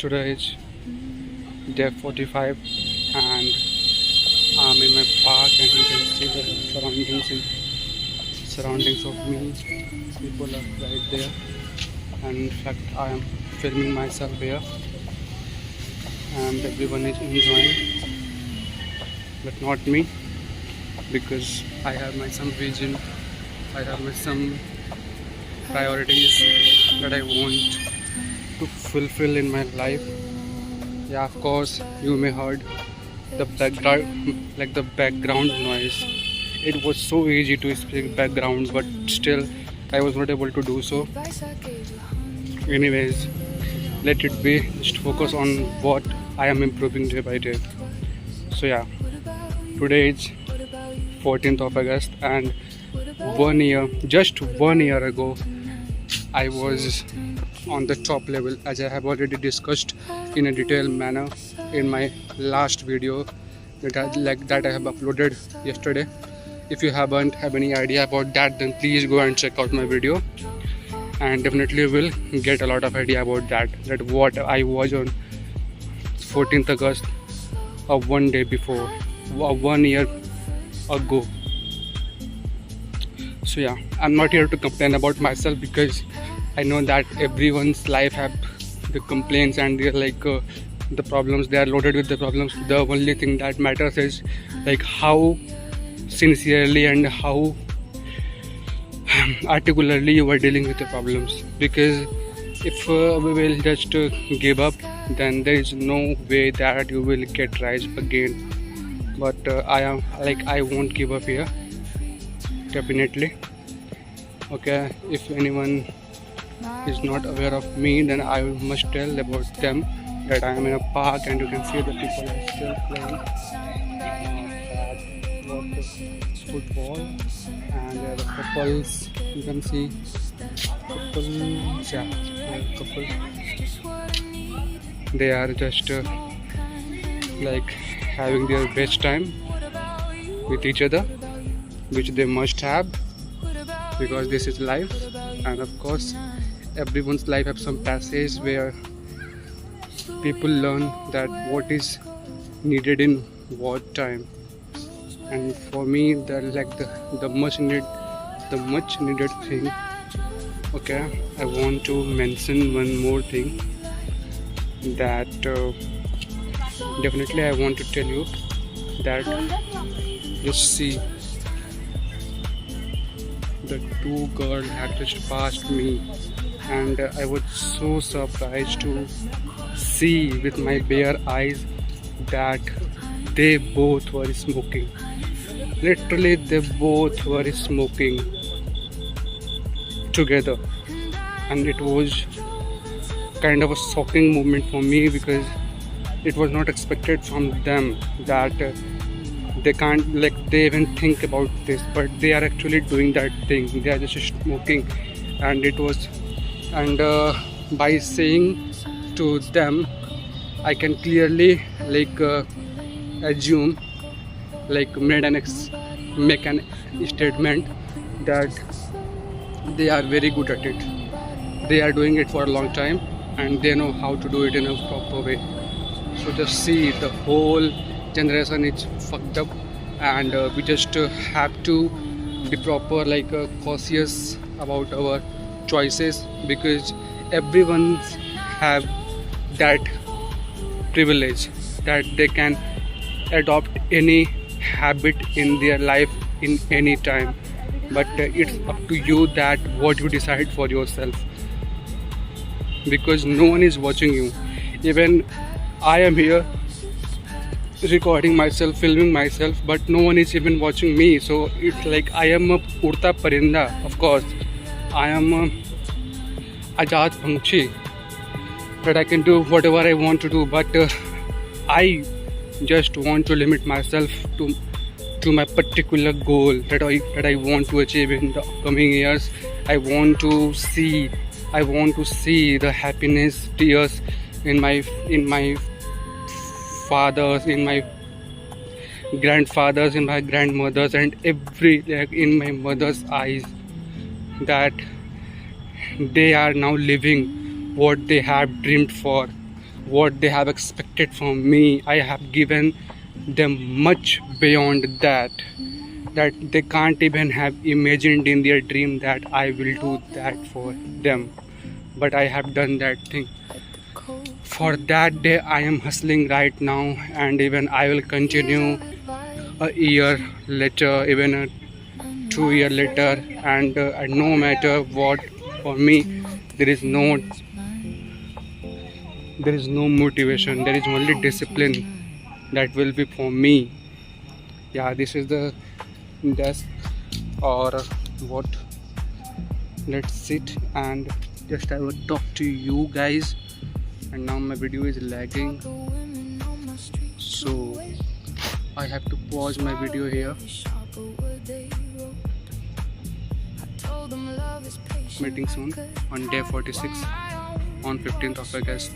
Today is day 45 and I'm in my park and you can see the surroundings of me. People are right there and in fact I am filming myself here and everyone is enjoying but not me because I have my some vision, I have my some priorities that I want to fulfill in my life. Yeah, of course you may heard the background noise. It was so easy to speak background but still I was not able to do so. Anyways, let it be, just focus on what I am improving day by day. So yeah, today is 14th of August and just 1 year ago I was on the top level, as I have already discussed in a detailed manner in my last video that I have uploaded yesterday. If you haven't have any idea about that, then please go and check out my video and definitely will get a lot of idea about that what I was on 14th August of 1 day before, 1 year ago. So yeah, I'm not here to complain about myself because I know that everyone's life have the complaints and they're the problems. They are loaded with the problems. The only thing that matters is like how sincerely and how articulately you are dealing with the problems. Because if we will just give up, then there is no way that you will get rise again. But I won't give up here. Definitely. Okay, if anyone is not aware of me, then I must tell about them that I am in a park and you can see the people are still playing football and there are couples. You can see couples, couples. They are just having their best time with each other, which they must have because this is life. And of course everyone's life have some passage where people learn that what is needed in what time, and for me the much needed thing. Okay, I want to mention one more thing that definitely I want to tell you that just see the two girls had just passed me and I was so surprised to see with my bare eyes that they both were smoking. Literally they both were smoking together, and it was kind of a shocking moment for me because it was not expected from them that they can't they even think about this, but they are actually doing that thing. They are just smoking, and it was by saying to them I can clearly assume make an statement that they are very good at it. They are doing it for a long time and they know how to do it in a proper way. So just see, the whole generation is fucked up and we just have to be proper cautious about our choices because everyone have that privilege that they can adopt any habit in their life in any time, but it's up to you that what you decide for yourself because no one is watching you. Even I am here recording myself, filming myself, but no one is even watching me. So it's like I am a urta parinda. Of course I am a ajad panchi that I can do whatever I want to do, but I just want to limit myself to my particular goal that I want to achieve in the coming years. I want to see the happiness tears in my fathers, in my grandfathers, in my grandmothers, and in my mother's eyes, that they are now living what they have dreamed for what they have expected from me. I have given them much beyond that they can't even have imagined in their dream that I will do that for them. But I have done that thing. For that day I am hustling right now, and even I will continue a year later, even a 2 year later, and no matter what, for me there is no motivation, there is only discipline that will be for me. Yeah, this is the desk or what. Let's sit and just have a talk to you guys. And now my video is lagging, so I have to pause my video here. Meeting soon on day 46 on 15th of August.